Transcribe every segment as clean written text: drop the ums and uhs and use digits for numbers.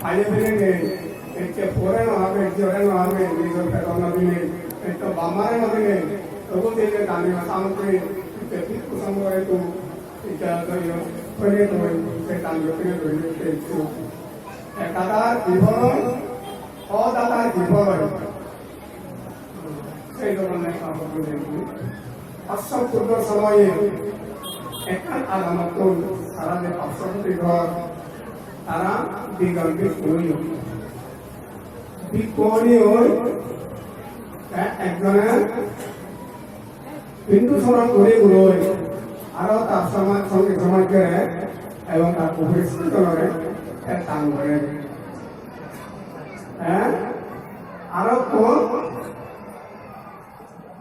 আইলে ফেলে একে পরে নহাবে জোরে নহাবে নিজের পেটন নদিনে একটু বামারে নদিনে তবু দিলে দামি সামগ্রী কুসঙ্গ একটু এটা ফেলে তো সে দামি ফেলে ধরে একটু দাদার জীবন অদাতার জীবন সেই ধরনের সামগ্রী অসম্পূর্ণ সময়ে একটা আলামত তারা যে পার্শ্ববর্তী ঘর তারা দিগন্তে বিজ্ঞানী একজনের হিন্দু সমাজ করে গুলোয় আরো তার সমাজ সঙ্গে সমাজ করে এবং তার উপরিস্থিত করে টান করে আরো কোন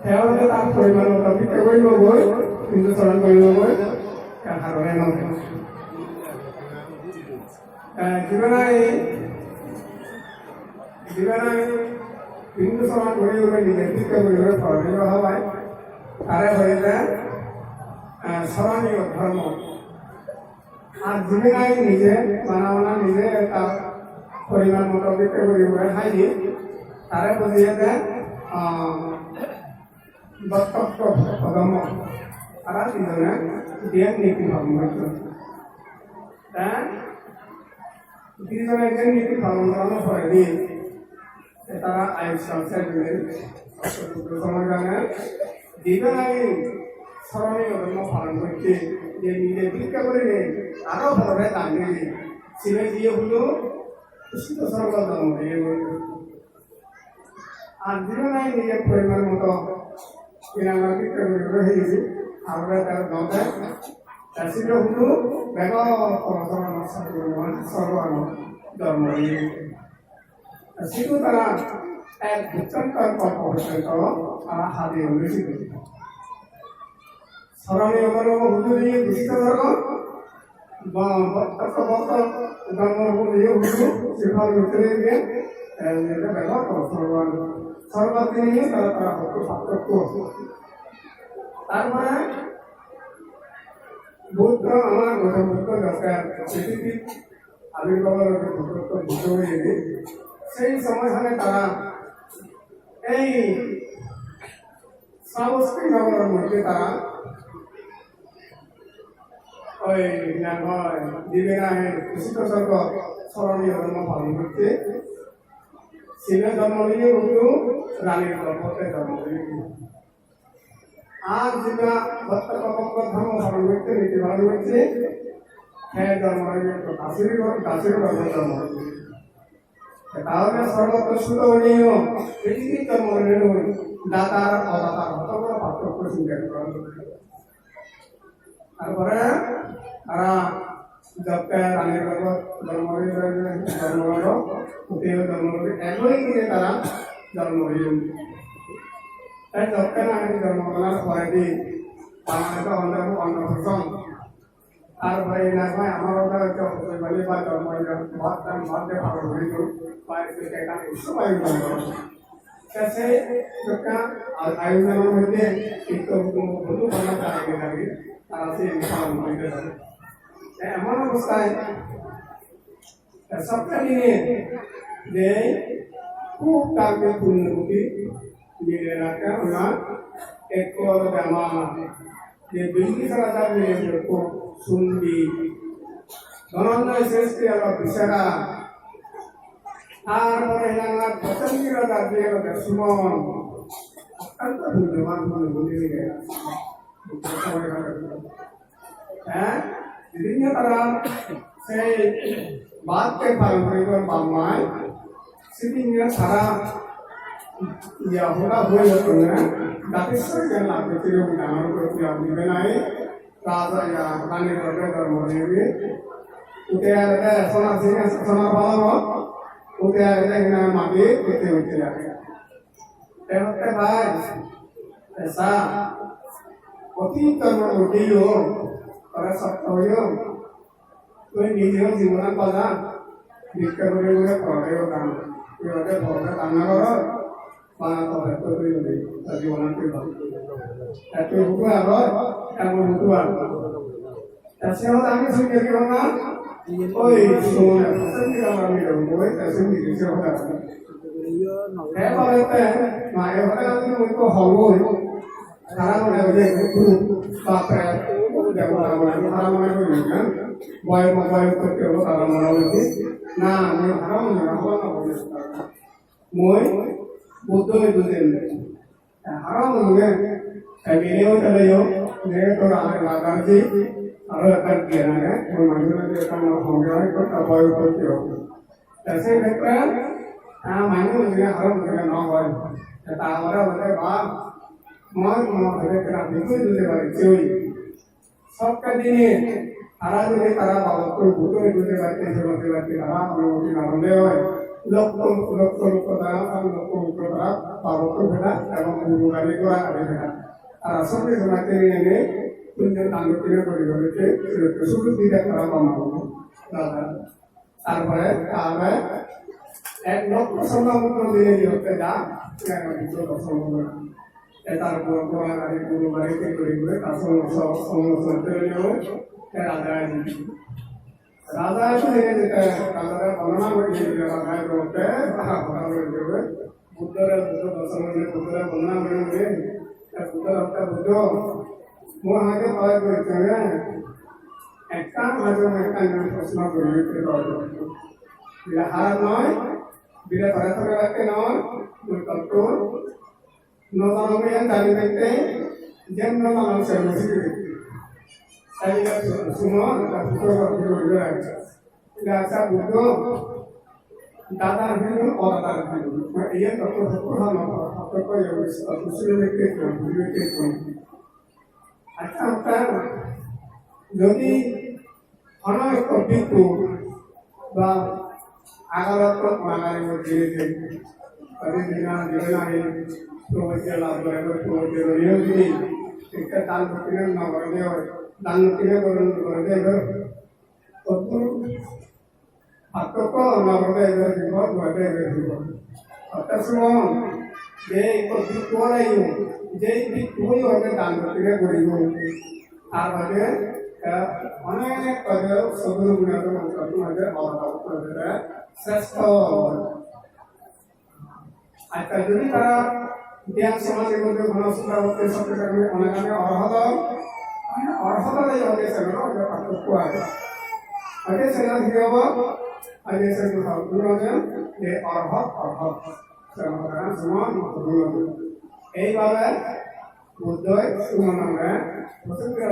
তেওঁলোকে তাত পৰিমাণ ভিক্ষা কৰিব গৈ হিন্দু চৰণ কৰিব গৈ কাৰনে নকৰে জীৱনাই হিন্দু চৰণ কৰিবলৈ নিজে ভিক্ষা কৰিবলৈ ধৰ্মীয় হয় তাৰে হৈছে স্মৰণীয় ধৰ্ম আর জীৱনাই নিজে মানা নিজে এটা পৰিমাণ মতো ভিক্ষা কৰিবলৈ খাই তাৰে বুজিয়ে বক্তব্য পদম তারা তিনজনে জ্ঞান নীতি পালন করত তিনজনে জ্ঞান নীতি পালন করানোর পরে দিয়ে তারা আয়ুষ্যাংশের সমাধানে দুজনাই স্মরণীয় ধর্ম পালন করছে যে নিজে ভিক্ষা করে নেই আরো ভাবে দান দিলে ছেলে দিয়ে হলো সুস্থ সর্ব ধর্ম আর দুজনাই নিজের পরিমাণ মতো কিনামার ভিক্ষা করে হয়েছে আমরা তার নদায় চাষিটা হলো সর্বান ধর্ম সেটু তারা এক ভূতান্তর পর্ব পর্যন্ত তারা হাতে অনুষ্ঠিত স্মরণীয় হুদু দিয়ে দূষিত ধর্ম ধর্ম দিয়ে হুদু সেভার ভিতরে দিয়ে ব্যবহার করো সর্বান সর্বাতে নিয়ে তারা তারা পার্থক্য তারপরে বুদ্ধ আমার বুদ্ধ দরকার পৃথিবীর আবির্ভাবের বুদ্ধ হয়ে সেই সময়খানে তারা এই সাংস্কৃতিক নগরের মধ্যে তারা ওই দিবেনায় কৃষিত সর্ব স্মরণীয় ধর্ম পালন করতে শিবের জন্ম নিয়ে কিন্তু রানীর গর্ভতে জন্ম নিয়ে আর যেটা ভক্ত ধর্ম পালন করতে নীতি পালন করছে হ্যাঁ জন্ম নিয়ে দাসের জন্ম তাহলে সর্বত্র সুতনীয় পৃথিবীর জন্ম নিয়ে দাতার অদাতার কতগুলো পার্থক্য চিন্তা করা তারপরে তারা যজ্ঞে রানীর গর্ভ জন্ম হলো পুতির জন্ম হলো একই দিনে তারা জন্ম হইল তাই যজ্ঞে রানীর জন্ম হওয়ার পরে দিন আমাদের অন্নভূষণ তারপরে না হয় আমার বলে বা জন্ম ভাবতে ভালো হইল উৎসব আয়োজন সেই আয়োজনের মধ্যে কিন্তু বধু বানাতে আগে লাগে তারা সেই পালন করতে থাকে এমন অবস্থায় সবটা নিয়ে যে খুব তাকে পূর্ণবতী মিলে রাখা ওনার এক জামা যে বিল্লি ছাড়া যাবে খুব সুন্দি ধনঞ্জয় শ্রেষ্ঠী আবার বিশারা তারপরে আমার পছন্দিরা যাবে সুমন অত্যন্ত মূল্যবান পূর্ণবতী মিলে হ্যাঁ বিভিন্ন তারা সেই বাদকে পালন করিবার বাম্মায় সেদিন সারা হোলা হয়ে যেত না দাতেশ্বর জ্ঞান লাভ করতে আমার উপর দিবে নাই রাজা রানীর ধর্ম নেবে উঠে সোনা সিংহ সোনা পালন উঠে মাটি উঠতে উঠতে যাবে হতে ভাই ऐसा অতি কর্ম উঠিও তারা সত্য হইও তুই নিজেও জীবন পালা ভিক্ষা করে করে পড়াইও কাম এভাবে পড়া কান্না করো বানাতো ব্যক্ত করে দেবে তার জীবন এত হুকু আবার এমন হুকু আর সেও আমি শুনে কি না ওই শুনে সত্যি আমার আমি ওই শুনে কি সেও না এবারে মায়ের কথা আমি ওইকো হবো সারা মনে হয়ে গুরু বাপরে দেবতা বলে সারা মনে হয়ে না বয় বয় করতে হলো সারা মনে হয়ে না আমি হারাম না হলো না বলে মই বুদ্ধ বুঝেন হারাম না ভিডিও চলেও নে তো রাগাজি আর একটা দিয়ে না ওই মানুষের একটা সংগ্রহ করতে বয় করতে হবে ऐसे ক্ষেত্রে মানুষ যে হারাম করে না হয় তা আমরা বলে বা মই মনে করে বিপুল দিতে পারি কেউই সবটা দিনে তারা যদি তারা বাবদ ভূত দিতে পারতে সেবতে পারতে তারা অনুমতি না হলে হয় লক্ষ লক্ষ লক্ষ তারা লক্ষ লক্ষ তারা বাবদ ফেলা এবং গুরুগালি করা আগে ফেলা আর আসলে সমাজে এনে পুণ্যের দান কিনে পরিবারকে শুধু দিতে তারা কমাবো দাদা তারপরে তাহলে এক লক্ষ সম্ভাবনা দিয়ে হতে যা দর্শন তার পরম্পরা আদি গুরু বাড়িতে করে করে তার সমস্ত রাজায় রাজায় যেটা রাজারা বর্ণনা করে রাজায় করতে বুদ্ধের বুদ্ধ দর্শন বুদ্ধের বর্ণনা করে বুদ্ধের একটা বুদ্ধ মোর আগে পাওয়া করেছে একটা মাঝে একটা প্রশ্ন করে হার নয় bila para saudara nol betul nol yang tadi kita jangan nol servis tadi kita semua betul betul tidak asal betul data itu orang data itu ia betul betul sama apa yang usul kita akan jadi orang itu bah আগারত মানায় মধ্যে কবি দিনা দিনাই প্রবচন লাভ করে প্রবচন নিয়তি একটা দান করতে না করে দান করতে করে কত আত্মক না করে দিব করে দিব অতসম যে কত কোলাই যে তুই হবে দান করতে করিব আর মানে অনেক কাজে সদর গুণের মধ্যে মধ্যে অভাব করে শ্রেষ্ঠ আচ্ছা যদি তারা জ্ঞান সমাজের মধ্যে ঘনশ্রুতা হতে সত্যি অনেক অর্হতা হতে সেগুলো পার্থক্য আছে আগে সেগুলো কি হব আগে সেগুলো যে অর্হত সমান এইভাবে বুদ্ধই সুমনামে প্রসঙ্গে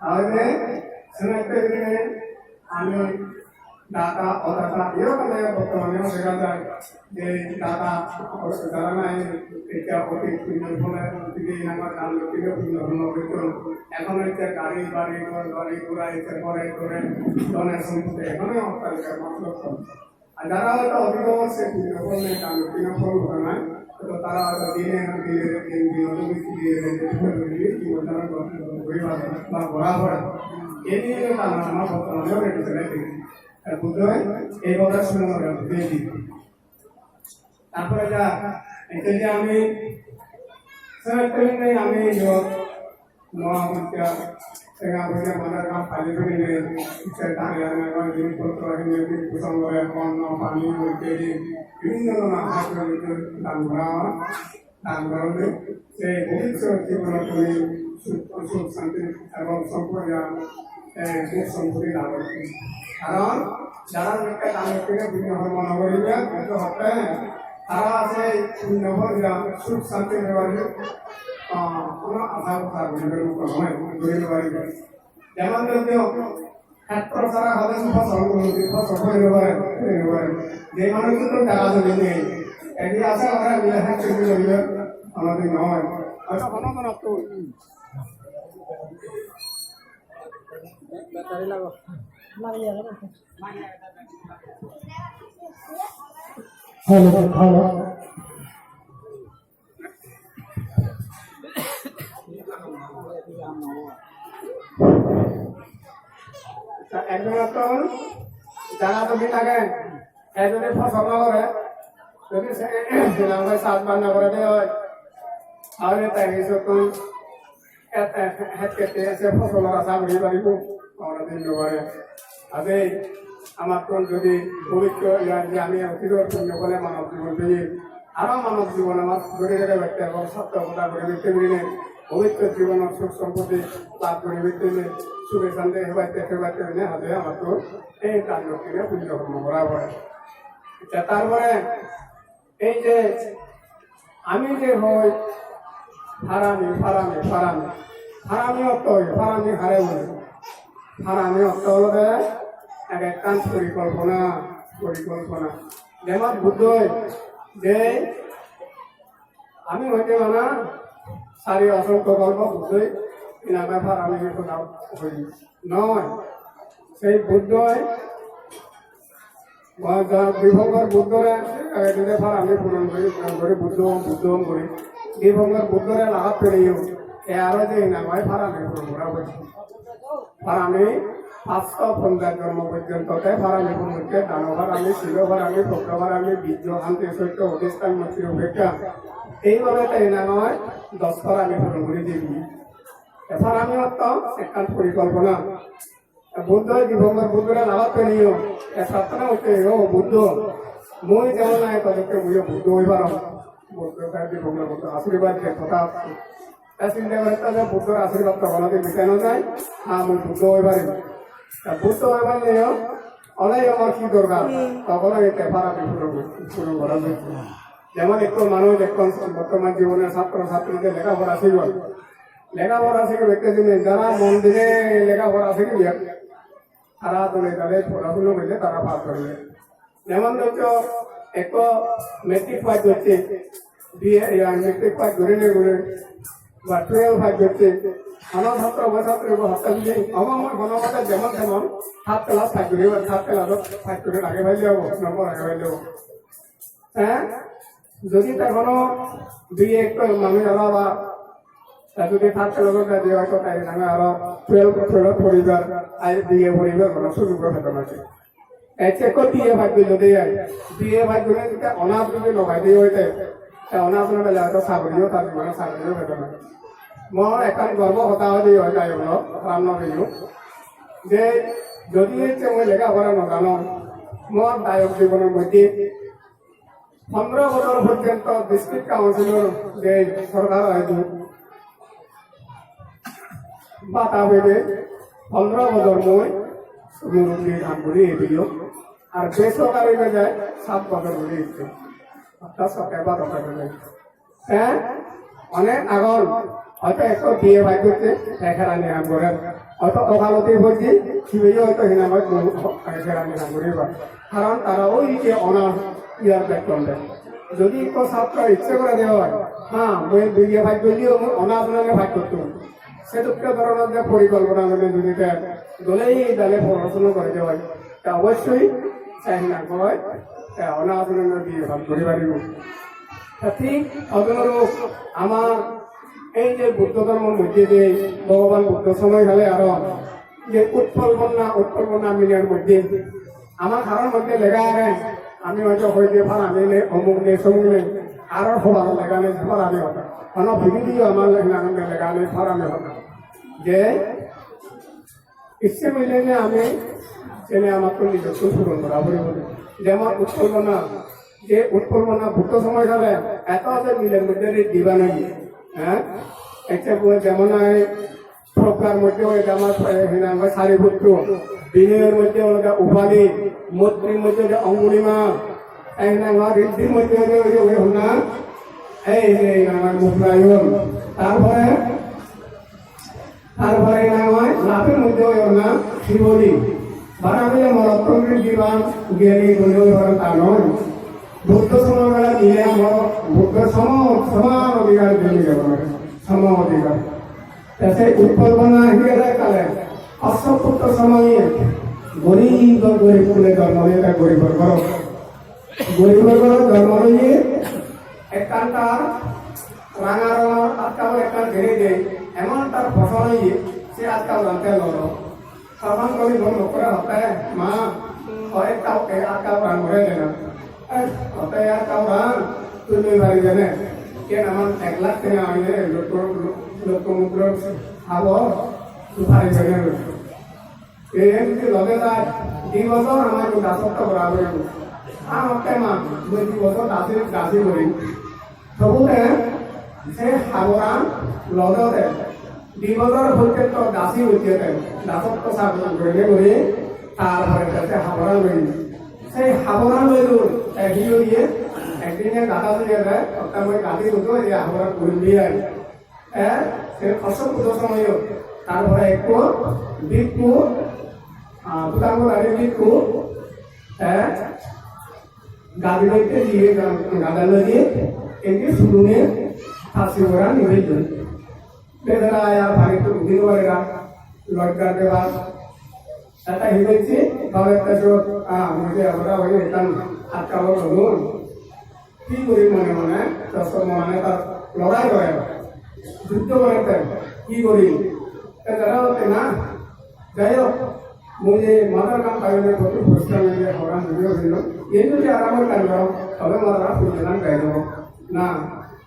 তাহলে সেনাতে আমি দাতা অদাতা এরকম বর্তমানে দেখা যায় যে দাতা যারা নাই এটা অতি দিকে আমার দান দিকে এখন হচ্ছে গাড়ি বাড়ি গাড়ি ঘোড়া ইচ্ছে করে করে ধনের সম্পত্তি এখনই অত্যাচার মাত্র আর যারা হয়তো অভিভাবক সে পুণ্যফল দান পুণ্যফল হবে না তো তারা হয়তো দিনে বা বরাবর এই নিয়ে তারা আমার বর্তমানেও রেখেছে বুদ্ধ এই কথা শুনে দিয়েছি তারপরে যা এটা যে আমি আমি মহাপুরটা সেখানে মাদার কাপ পালি করে জিনিসপত্র প্রসঙ্গে অন্ন পানি ইত্যাদি বিভিন্ন ধরনের দান করা দান করবে সেই ভবিষ্যৎ জীবন তুমি সুখ শান্তি এবং সম্পর্ক সম্পত্তি লাভ করবে কারণ যারা একটা দানের থেকে পুণ্য মনে করিবে হতে তারা আছে পুণ্য সুখ শান্তি ব্যবহারে কোনো আশা কথা নয় ধরে পারিবে যেমন যদিও ক্ষেত্র ছাড়া হলে সফল যে মানুষ তো টাকা যদি নেই একই আশা করা মিলে চলবে আমাদের নয় আচ্ছা কোনো ব্যাটারি লাগো হ্যালো হ্যালো একজন যারা তুমি থাকে এজনে ফসল করে যদি শ্রীলঙ্কায় 7 বার না করে হয় তাহলে তাই কেটে আছে ফসলের আশা করি পারিব আমরা দিন পারে আজে আমার তো যদি পবিত্র যে আমি অতীতর পুণ্য করে মানব জীবন পেয়ে আরো মানব জীবন আমার ধরে রেখে ব্যক্তি এবং সত্য কথা করে ব্যক্তি মিলে পবিত্র জীবনের সুখ সম্পত্তি লাভ করে ব্যক্তি সুখে শান্তি হেবাইতে মিলে হাতে আমার তো এই তার লক্ষ্মীকে পুণ্য কর্ম করা হয় তারপরে এই যে আমি যে হই ফারামি অর্থ হই ফারামি হারে বলে ফারামি অর্থ হলো এক একখান পরিকল্পনা যেমন বুদ্ধ যে আমি হইতে মানা সারি অসংখ্য গল্প বুদ্ধই ইনামে ফারামি কথা হই নয় সেই বুদ্ধই বিভঙ্গর বুদ্ধরে ফারামি পূরণ করি বুদ্ধ করি বিভঙ্গর বুদ্ধরে লাভ পেরিয়েও এ আরো যে ইনামায় ফারামি পূরণ করা হয়েছে ফারামি 550 জন্ম পর্যন্ত ফারামি পূর্ণকে দান ফারামি শিল ফারামি ভক্ত ফারামি বীর্য শান্তি সত্য অধিষ্ঠান মুক্তি উপেক্ষা এইভাবে তাই নামায় 10 ফারামি পূরণ করে দিবি ফারামি অর্থ একখান পরিকল্পনা বুদ্ধ বিভঙ্গর বুদ্ধরা লাভ পেরিয়েও এক প্রার্থনা হচ্ছে ও বুদ্ধ মই যেমন নাই তাদেরকে বুঝে বুদ্ধ হইবার বুদ্ধ বিভঙ্গর বুদ্ধ আশীর্বাদ যে কথা চিন্তা করে তাদের বুদ্ধর আশীর্বাদ তখনকে মিটানো যায় আমি বুদ্ধ হইবারে বুদ্ধ হইবার নিয়েও অনেক আমার কি দরকার তখন এই ফারামি পূরণ করা হয়েছে যেমন একটু মানুষ এখন বর্তমান জীবনের ছাত্রছাত্রীদের লেখাপড়া শিখবে ব্যক্তি জিনিস যারা মন্দিরে লেখাপড়া শিখবে তারা তোলে তাদের পড়াশুনো করলে তারা পাস করবে যেমন ধরছো এক মেট্রিক পাস করছে মেট্রিক পাস করে বা 12 পাস করছে আমার ছাত্র ছাত্রী আমার ঘনমাতা যেমন তেমন 7 ক্লাস পাস করি 7 ক্লাস পাস করে আগে ভাই যাবো নম্বর আগে ভাই যাবো হ্যাঁ যদি তখনও বিয়ে একটু মানুষ আরো বা যদি 7 ক্লাস দিয়ে হয়তো তাই না আরো 12 পরিবার বিয়ে পরিবার কোনো সুযোগ বেতন আছে একে বিয়ে ভাগ যদি বিয়ে ভাগ করে যদি অনাথ যদি লগাই দিয়ে হইতে অনাথ বেলা হয়তো চাকরিও তার জীবনে চাকরিও বেতন আছে মই এখন গর্ব কথা দিয়ে হয় যাই হলো রাম নগরীও যে যদি হচ্ছে মই লেখাপড়া নাজানো মোর দায়ক জীবনের মধ্যে 15 বছর পর্যন্ত ডিস্ট্রিক্ট কাউন্সিলর যে সরকার হয়তো বাতা হইবে 15 বছর মই মুরব্বী কাম করি এদিও আর বেসরকারি যায় 7 বছর ধরে ইচ্ছে অর্থাৎ সরকার বা দরকার হ্যাঁ অনেক আগর হয়তো একটু বিয়ে ভাই করছে খেলা নিরাম করে হয়তো ওকালতি বলছি শিবেই হয়তো হিনাময় খেলা নিরাম করিবা কারণ তারা ওই যে অনার্স ইয়ার বেতন দেয় যদি কোনো ছাত্র ইচ্ছে করে দেওয়া হয় হ্যাঁ মই বিয়ে ভাই করলেও মই অনার্স নামে ভাগ করতে সেটুকু ধরনের যে পরিকল্পনা মানে যদি দলেই দলে পড়াশোনা করে দেওয়া হয় তা অবশ্যই চাই না কয় অনার্স নামে বিয়ে ভাগ করে পারিব ঠিক অনুরূপ আমার এই যে বুদ্ধ ধর্মের মধ্যে যে ভগবান বুদ্ধ সময় হলে আরো যে উৎপল মিলের মধ্যে আমার ঘরের মধ্যে লেখা আছে আমি হয়তো হইতে ফারামি নেই অমুক নেই সমুক নেই আরো সবার লেখা নেই ফারামি হতো কোনো ভিডিও আমার লেখা নেই ফারামি হতো যে ইচ্ছে মিলে যে আমি সেনে আমার তো নিজস্ব পূরণ করা বলে যেমন উৎপলবনা যে উৎপলবনা বুদ্ধ সময় হলে এত যে মিলের মধ্যে দিবা নাকি হ্যাঁ একটা যেমন প্রজ্ঞার মধ্যে আমার সারিপুত্র বিনয়ের মধ্যে উপাধি মৈত্রীর মধ্যে অঙ্গুলিমা ঋদ্ধির মধ্যে না এই আমার মুদ্রায়ন তারপরে লাভের মধ্যে না শিবলী বারাবিলে মরত্তমী জীবন জ্ঞানী তা নয় বুদ্ধ সময়বেলা নিয়ে আমার বুদ্ধ সমান অধিকার দিয়ে যাবো সমান অধিকার সেই উৎপলবনা হিসেবে কালে অশ্বপুত্র সময়ে গরিব কুলে জন্ম নিয়ে গরিবর ঘর জন্ম নিয়ে একটা রাঙা রঙের আজকাল একটা ঘেরে দেয় এমন তার ফসল হয়ে সে আজকাল জানতে লড়ো তখন কবি লোকরা হতে মা আজকাল রান হয়ে যায় না হতে আজকাল রান তুই বাড়ি জানে কেন আমার 1 লাখ টাকা আমি সমুদ্র সাগর সুপারি বেড়ে গেছে এই যে লগে তার 2 বছর আমার দাসত্ব করা হয়ে গেল আমাকে মা 2 বছর দাসী করি সবুতে সে সাগরান লগতে 2 বছর হইতে তো দাসী হইতে দাসত্ব সাগর বেড়ে করে তারপরে সে সাগরান লই সেই সাগরান লইল একদিনে গাঁদা দিয়ে দেয় অর্থাৎ ওই গাঁদি দুটো এই সাগরান করে দিয়ে সে ফসল পুজো সময় তারপরে একটু বিক্ষু ভূতাঙ্গ গাড়ি বিক্ষু গাড়ি লইতে দিয়ে গাঁদা লইয়ে এটি শুরুনে ফাঁসি করা নিবেদন বেদনা আর বাড়িতে দিন করেরা লটকার দেওয়া এটা হিমেছি তবে একটা মুঝে আমরা ওই এখান আটকালো ধরুন কি করি মনে মনে মানে তার লড়াই করে যুদ্ধ করে কি করি তারা হতে না যাই হোক মুঝে মাথার কাম পাইলে কত পরিশ্রম মিলে হরান ভিডিও দিল এই যদি আরামের কাজ করো তবে মাথারা ফুলছিলাম গাই দেবো না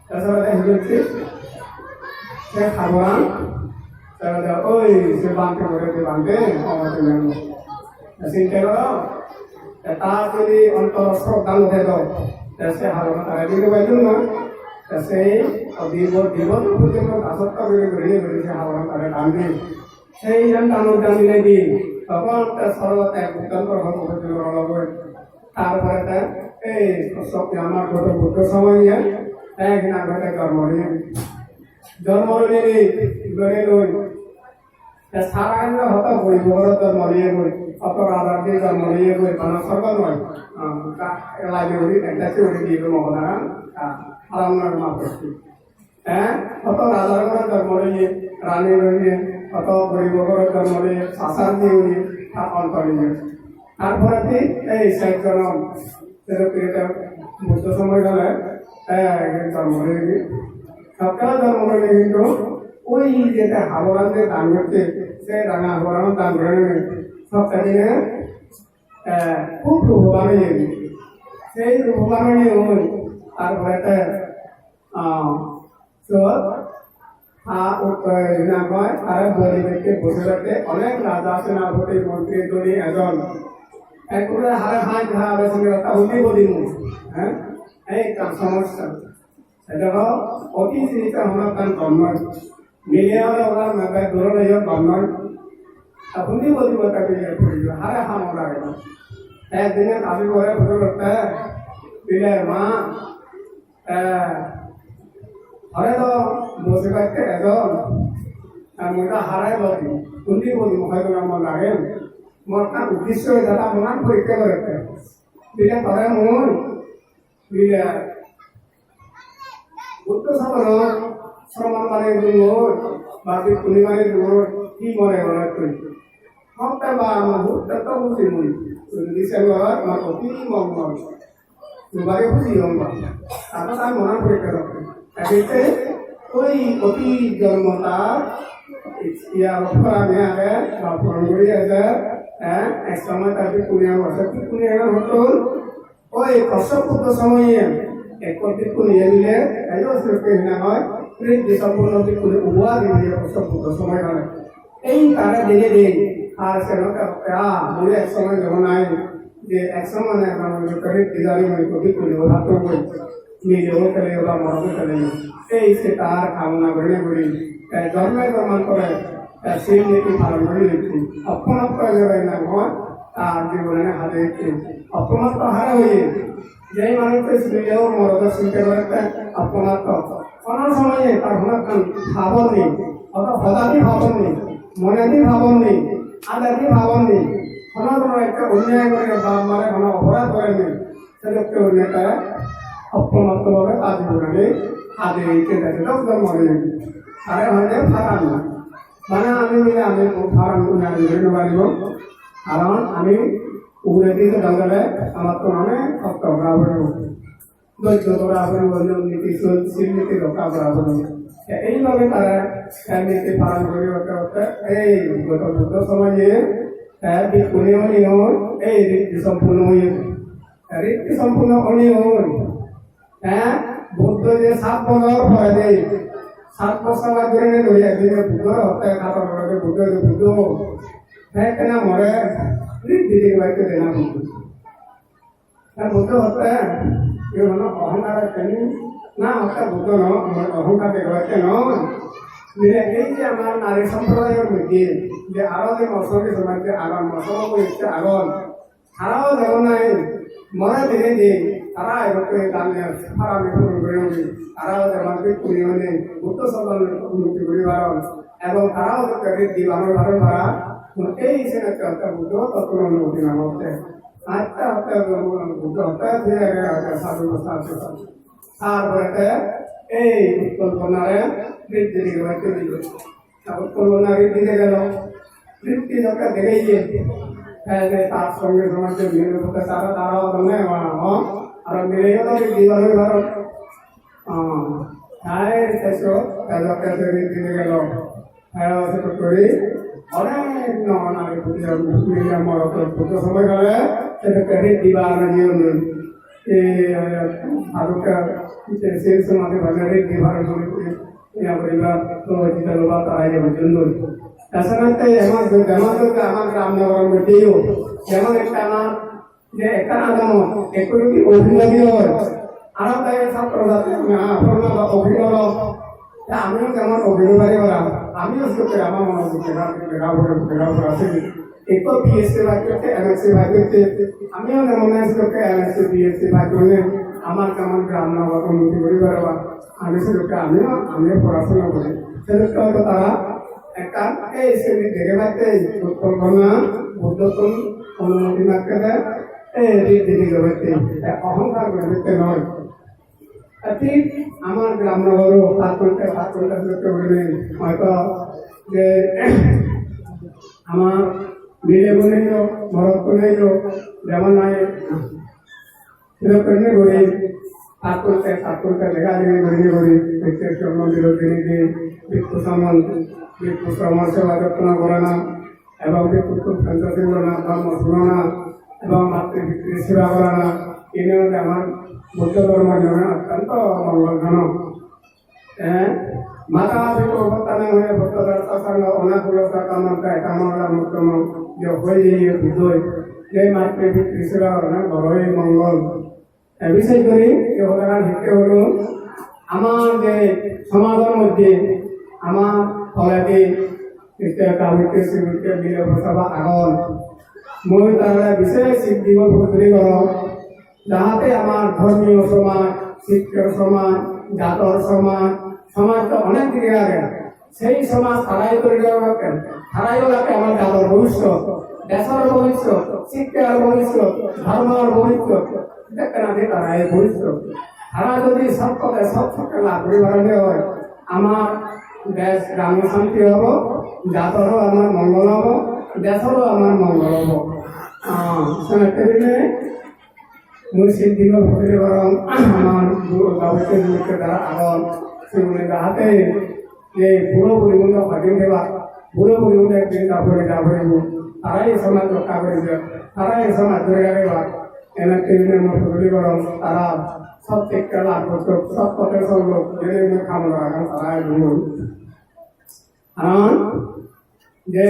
তাছাড়া হিমেছি সে খাবান তারা ওই সে বাঁধতে করে বাঁধতে আমাদের জানো চিন্তা করো তার যদি অন্তর শ্রদ্ধা উঠে দাও সে হারণ তারা দিতে পাইল না সেই জীবন পর্যন্ত দাসত্ব করে সে হারণ তারা টানবে সেই যেন টানুর টানিলে দি তখন সরলতা ভুটান গ্রহণ করেছিল তারপরে এই আমার গত বুদ্ধ সময় নিয়ে একদিন ঘটে জন্ম নিয়ে গড়ে লই সারা হতো বই বড় জন্ম নিয়ে বই অত রাজার দিয়ে জন্ম নিয়ে বই মানে সরকার নয় লাগে উড়ি একটা উড়ি দিয়ে মহলারা আরামনার মা করছি অত রাজার ঘরে জন্ম নিয়ে রানী রইয়ে অত গরিব ঘরে জন্ম নিয়ে শাসার দিয়ে উড়ি অন্তর নিয়ে তারপরে কি এই শেখ জনম বুদ্ধ সময় গেলে জন্ম নিয়ে সবটা জন্ম নিয়ে কিন্তু ওই যেটা হাওড়াতে দান করতে সে রাঙা হাওড়ানো দান করে সবটা দিনে খুব রূপবান সেই রূপবান তারপরে তারা বলি ব্যক্তি বসে রাখতে অনেক রাজা সেনাপতি মন্ত্রী ধনী এজন একবারে হারে হাঁস ঘা সঙ্গে অতি বলি হ্যাঁ এই সমস্যা এটা অতি জিনিসটা আমার তার ব্রহ্মণ মিলিয়ে ওনার মেঘায় দূর নেই ব্রহ্মণ আপনি বলি কথা মিলিয়ে পড়িল হারে হাম লাগে না একদিনে কাবি করে পুজো করতে দিলে মা হরে তো বসে থাকতে এজন মহিলা হারাই বলি কুন্দি বলি হয়তো আমার লাগে মোর তার উদ্দেশ্য দাদা মনান পরীক্ষা করে দিলে ধরে মন দিলে বুদ্ধ সাগর শ্রমণ মানে দূর বাকি কুলি মানে দূর কি মনে মনে করি সবটা বা আমার বুদ্ধ তো বুঝি মুই দিছে আমার অতি মঙ্গল দুবারে বুঝি মঙ্গল তারপর তার মনান পরীক্ষা করতে এতে ওই অতি জন্মতা ইয়ার অপরাধে আগে বা পরমগড়ি আছে এক সময় তাকে কুনিয়া বসে কি কুনিয়া হতো ওই কষ্টপুত্র সময়ে একত্রিত নিয়ে নিলে এটাও সৃষ্টি না হয় যে সম্পূর্ণ করে উভা দিয়ে কষ্টপুত্র সময় হয় এই তারা দিনে দিন আর সেরকম মনে এক সময় যখন আয় যে এক সময় করে দিদারি মানে কবি করে ওরা তো বই নিজেও খেলে ওরা মরমও খেলে এই সে তার কামনা করে করি জন্মায় প্রমাণ করে সেই নীতি পালন করে লিখছি অপমাত্র না ভগবান তার জীবনে হাতে অপমাত্র হারা হয়ে যেই মানুষকে স্ত্রীও মরদ চিন্তা করে অপমাত্র কোনো সময়ে তার হনাকান ভাবন নেই অত হদাতি ভাবন নেই মনাদি ভাবন নেই আদাতি ভাবন নেই কোনো কোনো একটা অন্যায় করে বাপ মারে কোনো অপরাধ করে নেই সেক্ষেত্রে অন্যটা অপমাত্রভাবে তার জীবনে হাতে রেখে দেখে জন্ম নেই আরে হয়তো ফারান না মানে আমি মিলে আমি ফারান ধরে পারিব কারণ আমি উড়ে দিতে জঙ্গলে আমার তো অনেক কষ্ট করা হলো দৈত্য করা হলো নীতি নীতি রক্ষা করা হলো এইভাবে তারা নীতি পালন করে এই গত বুদ্ধ সমাজে এই রীতি সম্পূর্ণ হয়ে রীতি সম্পূর্ণ অনিয়ম বুদ্ধ যে 7 বছর পরে দেয় 7 বছর ধরে ধরে একদিনে বুদ্ধ হত্যা খাতা করে বুদ্ধ হ্যাঁ কেন মরে দিদি বাইকে দেনা বুদ্ধ হত্যা অহংকার কেন না হত্যা বুদ্ধ ন অহংকার দেখবাইতে নয় এই যে আমার নারী সম্প্রদায়ের মধ্যে যে আরো যে মশলকে সমাজে আগন মশল হচ্ছে আগন তারাও যেমন নাই মনে দেখে যে তারা এরকম দামে সারা বিপদ করে উঠি তারাও যেমন পরিমাণে বুদ্ধ সন্তান উন্নতি করিবার এবং তারাও দিবানোর ভাবে তারা এই হিসেবে একটা বুদ্ধ তত্ত্ব উন্নতি নাম হচ্ছে আজটা হত্যা বুদ্ধ হত্যা সাধু তারপরে এই কল্পনারে বৃদ্ধি দিল কল্পনারে দিতে গেল বৃত্তি যখন দেখে গিয়ে তার সঙ্গে সমাজে বিভিন্ন হতে তারা তারাও মানে আর মেরে গেল দিবার ভারত হ্যাঁ শেষ দিতে গেল হ্যাঁ করি অনেক নারী আমার পুজো সময় গেলে সেটাকে দিবা নিয়ম ভারতের সেই সময় বাজারে দিবার পরিবার তো লোবা তারাই জন্য তাছাড়া যেমন আমার গ্রাম নগরের মধ্যেও যেমন একটা আমার যে একটা আদম একটু যদি অভিনবী হয় আরো তাই ছাত্র অভিনব আমিও যেমন অভিনবাদী করা আমিও চোখে আমার মনে হচ্ছে আছে একটু বিএসসি ভাগ করতে এমএসসি ভাগ করতে আমিও যেমন চোখে এমএসসি বিএসসি ভাগ করলে আমার কেমন গ্রাম নগর উন্নতি করি পারবা আমি সেটাকে আমিও পড়াশোনা করি সেটা হয়তো তারা একটা এই শ্রেণী দেখে পাচ্ছে কল্পনা বুদ্ধতম অনুমতি মাত্রে এই দিদি জগতে অহংকার করে দেখতে নয় ঠিক আমার গ্রাম নগরও 7 ঘন্টা হয়তো যে আমার মেয়ে বোনেই ভরত বোনেই যেমন নয় সেরকম করি 7 ঘন্টা দেখা দিয়ে করি মন্দিরের দিনে ভিক্ষু শ্রমণ সেবা যত্ন করে না এবং ভিক্ষু সন্ত্রাসী করে না ধর্ম শুনো না এবং মাতৃভিত্তি সেবা করে না এই নিয়ে আমার বুদ্ধ ধর্মের জন্য অত্যন্ত মঙ্গলজনক মাতা পিতা অবস্থানে হয়ে ভক্তদার সঙ্গ অনাকুলতা কামনা কামনা মুক্তম যে হয়ে বুদ্ধই যে মাতৃভিত্তি সেবা করে না বড়ই মঙ্গল বিশেষ করে এই উদাহরণ হিসেবে হলো আমার যে সমাজের মধ্যে আমার ফলাতে কাবিতে শিবিরকে বিলে সভা আগল মই তারা বিশেষ দিব ভর্তি কর যাহাতে আমার ধর্মীয় সমাজ শিক্ষার সমাজ জাতর সমাজ সমাজ তো অনেক দিকে আগে সেই সমাজ হারাই করে হারাই লাগে আমার জাতর ভবিষ্যৎ দেশের ভবিষ্যৎ শিক্ষার ভবিষ্যৎ ধর্মের ভবিষ্যৎ দেখেন তারা এই ভবিষ্যৎ তারা যদি সব কথা লাভ পরিবারে হয় আমার দেশ গ্রাম্য শান্তি হব জাতরও আমার মঙ্গল হব দেশেরও আমার মঙ্গল হব মুই সিদ্ধিক ভক্তি বরং আমার যাবতীয় যুবককে দ্বারা আগল সেগুলি যাহাতে এই বুড়ো পরিবন্ধ ভাগিন দেবা বুড়ো পরিবন্ধ একদিন যাবরে তারাই সমাজ রক্ষা করিবে তারাই সমাজ ধরে রাখবা এনে ভক্তি বরং তারা সব শিক্ষা লাভ করত সব পথে সব লোক জেনে কামনা তারাই যে